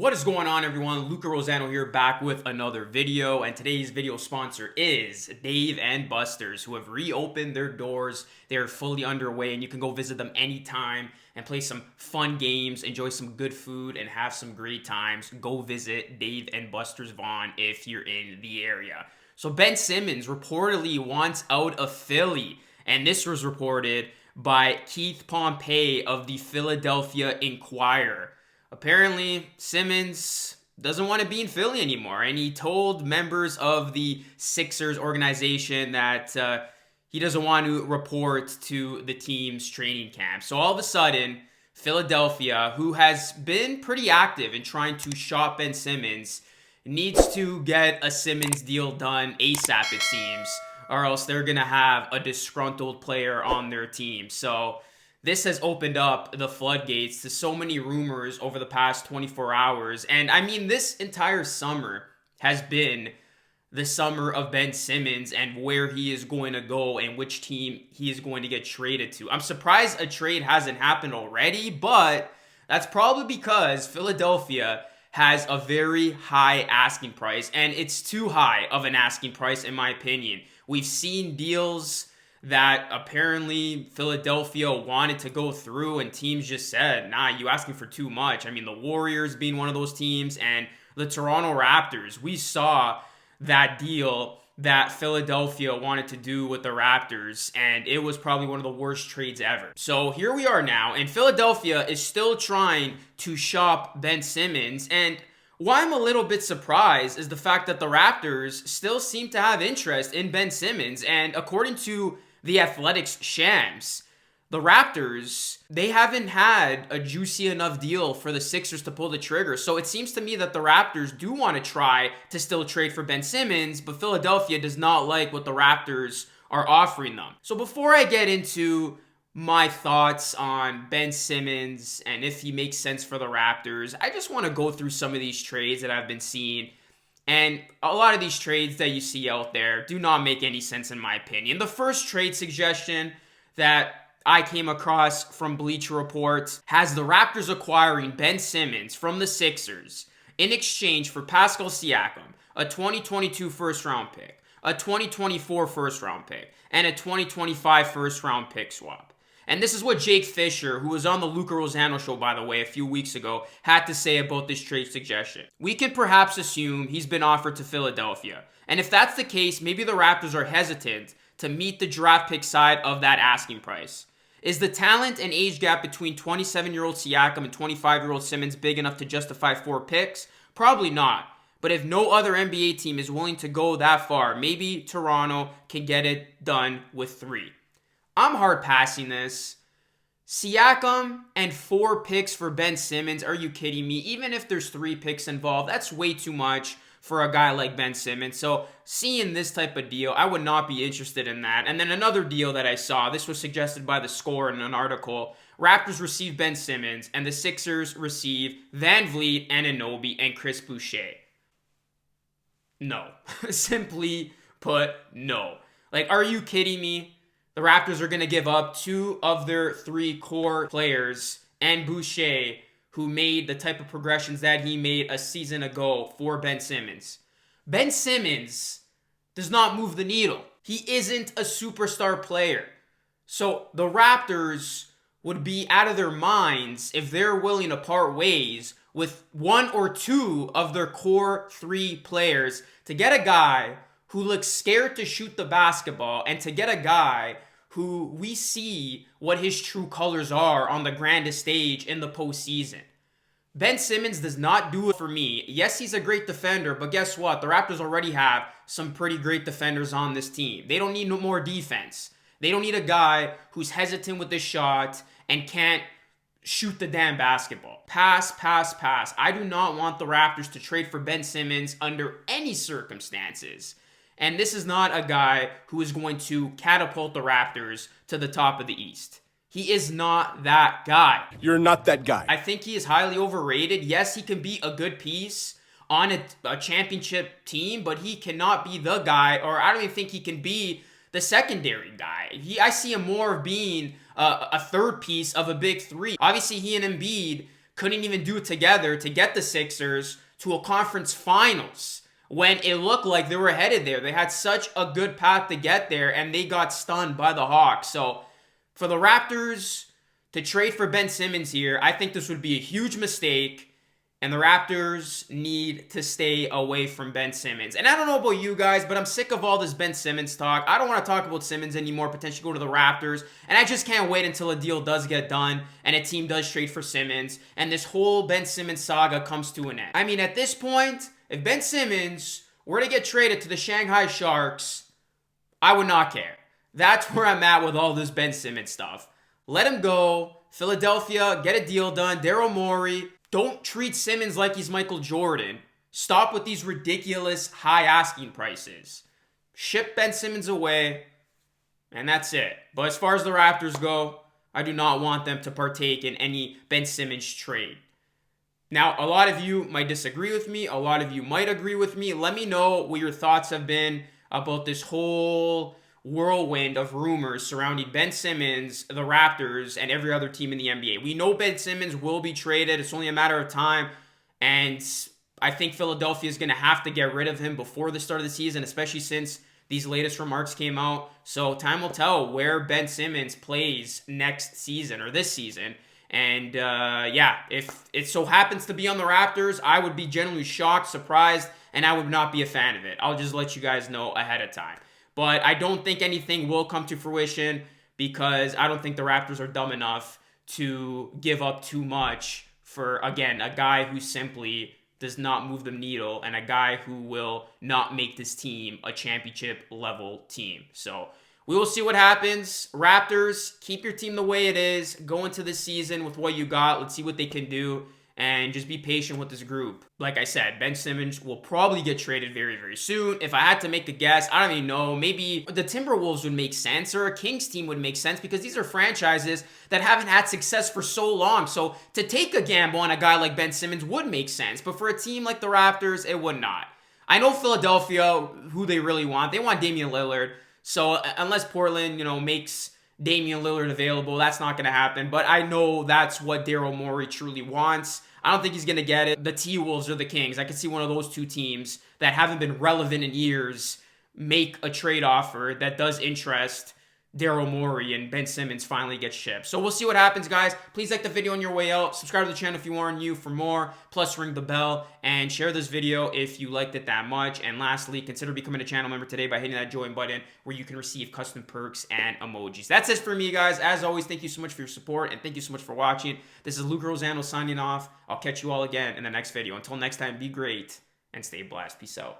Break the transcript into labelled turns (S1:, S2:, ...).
S1: What is going on, everyone? Luca Rosano here, back with another video, and today's video sponsor is Dave and Buster's, who have reopened their doors. They're fully underway, and you can go visit them anytime and play some fun games, enjoy some good food, and have some great times. Go visit Dave and Buster's VAUGHAN if you're in the area. So Ben Simmons reportedly wants out of Philly, and this was reported by Keith Pompey of the Philadelphia Inquirer. Apparently, Simmons doesn't want to be in Philly anymore, and he told members of the Sixers organization that he doesn't want to report to the team's training camp. So all of a sudden, Philadelphia, who has been pretty active in trying to shop Ben Simmons, needs to get a Simmons deal done ASAP, it seems, or else they're going to have a disgruntled player on their team. So this has opened up the floodgates to so many rumors over the past 24 hours. And I mean, this entire summer has been the summer of Ben Simmons and where he is going to go and which team he is going to get traded to. I'm surprised a trade hasn't happened already, but that's probably because Philadelphia has a very high asking price, and it's too high of an asking price in my opinion. We've seen deals that apparently Philadelphia wanted to go through, and teams just said, nah, you asking for too much. I mean, the Warriors being one of those teams, and the Toronto Raptors. We saw that deal that Philadelphia wanted to do with the Raptors, and it was probably one of the worst trades ever. So here we are now, and Philadelphia is still trying to shop Ben Simmons, and why I'm a little bit surprised is the fact that the Raptors still seem to have interest in Ben Simmons, and according to the Athletic's Shams, the Raptors, they haven't had a juicy enough deal for the Sixers to pull the trigger. So it seems to me that the Raptors do want to try to still trade for Ben Simmons, but Philadelphia does not like what the Raptors are offering them. So before I get into my thoughts on Ben Simmons and if he makes sense for the Raptors, I just want to go through some of these trades that I've been seeing. And a lot of these trades that you see out there do not make any sense in my opinion. The first trade suggestion that I came across from Bleacher Report has the Raptors acquiring Ben Simmons from the Sixers in exchange for Pascal Siakam, a 2022 first-round pick, a 2024 first-round pick, and a 2025 first-round pick swap. And this is what Jake Fisher, who was on the Luca Rosano show, by the way, a few weeks ago, had to say about this trade suggestion. We can perhaps assume he's been offered to Philadelphia. And if that's the case, maybe the Raptors are hesitant to meet the draft pick side of that asking price. Is the talent and age gap between 27-year-old Siakam and 25-year-old Simmons big enough to justify 4 picks? Probably not. But if no other NBA team is willing to go that far, maybe Toronto can get it done with 3. I'm hard passing this. Siakam and 4 picks for Ben Simmons, are you kidding me? Even if there's 3 picks involved, that's way too much for a guy like Ben Simmons. So seeing this type of deal, I would not be interested in that. And then another deal that I saw, this was suggested by The Score in an article. Raptors receive Ben Simmons, and the Sixers receive Van Vliet, Anunoby, and Chris Boucher. No. Simply put, no. Like, are you kidding me? The Raptors are going to give up 2 of their 3 core players and Boucher, who made the type of progressions that he made a season ago for Ben Simmons. Ben Simmons does not move the needle. He isn't a superstar player. So the Raptors would be out of their minds if they're willing to part ways with 1 or 2 of their core 3 players to get a guy who looks scared to shoot the basketball, and to get a guy who we see what his true colors are on the grandest stage in the postseason. Ben Simmons does not do it for me. Yes, he's a great defender, but guess what? The Raptors already have some pretty great defenders on this team. They don't need no more defense. They don't need a guy who's hesitant with his shot and can't shoot the damn basketball. Pass, pass, pass. I do not want the Raptors to trade for Ben Simmons under any circumstances. And this is not a guy who is going to catapult the Raptors to the top of the East. He is not that guy.
S2: You're not that guy.
S1: I think he is highly overrated. Yes, he can be a good piece on a championship team, but he cannot be the guy, or I don't even think he can be the secondary guy. I see him more of being a third piece of a big 3. Obviously, he and Embiid couldn't even do it together to get the Sixers to a conference finals when it looked like they were headed there. They had such a good path to get there, and they got stunned by the Hawks. So for the Raptors to trade for Ben Simmons here, I think this would be a huge mistake. And the Raptors need to stay away from Ben Simmons. And I don't know about you guys, but I'm sick of all this Ben Simmons talk. I don't want to talk about Simmons anymore, potentially go to the Raptors. And I just can't wait until a deal does get done and a team does trade for Simmons. And this whole Ben Simmons saga comes to an end. I mean, at this point, if Ben Simmons were to get traded to the Shanghai Sharks, I would not care. That's where I'm at with all this Ben Simmons stuff. Let him go. Philadelphia, get a deal done. Daryl Morey. Don't treat Simmons like he's Michael Jordan. Stop with these ridiculous high asking prices. Ship Ben Simmons away, and that's it. But as far as the Raptors go, I do not want them to partake in any Ben Simmons trade. Now, a lot of you might disagree with me. A lot of you might agree with me. Let me know what your thoughts have been about this whole whirlwind of rumors surrounding Ben Simmons, the Raptors, and every other team in the NBA. We know Ben Simmons will be traded. It's only a matter of time. And I think Philadelphia is going to have to get rid of him before the start of the season, especially since these latest remarks came out. So time will tell where Ben Simmons plays next season or this season. And yeah, if it so happens to be on the Raptors, I would be genuinely shocked, surprised, and I would not be a fan of it. I'll just let you guys know ahead of time. But I don't think anything will come to fruition because I don't think the Raptors are dumb enough to give up too much for, again, a guy who simply does not move the needle and a guy who will not make this team a championship-level team. So we will see what happens. Raptors, keep your team the way it is. Go into the season with what you got. Let's see what they can do. And just be patient with this group. Like I said, Ben Simmons will probably get traded very, very soon. If I had to make a guess, I don't even know. Maybe the Timberwolves would make sense or a Kings team would make sense because these are franchises that haven't had success for so long. So to take a gamble on a guy like Ben Simmons would make sense. But for a team like the Raptors, it would not. I know Philadelphia, who they really want. They want Damian Lillard. So unless Portland, makes Damian Lillard available, that's not going to happen. But I know that's what Daryl Morey truly wants. I don't think he's going to get it. The T-Wolves or the Kings. I could see one of those two teams that haven't been relevant in years make a trade offer that does interest Daryl Morey and Ben Simmons finally gets shipped. So we'll see what happens, guys. Please like the video on your way out. Subscribe to the channel if you are new for more. Plus, ring the bell and share this video if you liked it that much. And lastly, consider becoming a channel member today by hitting that join button where you can receive custom perks and emojis. That's it for me, guys. As always, thank you so much for your support and thank you so much for watching. This is Luke Rosano signing off. I'll catch you all again in the next video. Until next time, be great and stay blessed. Peace out.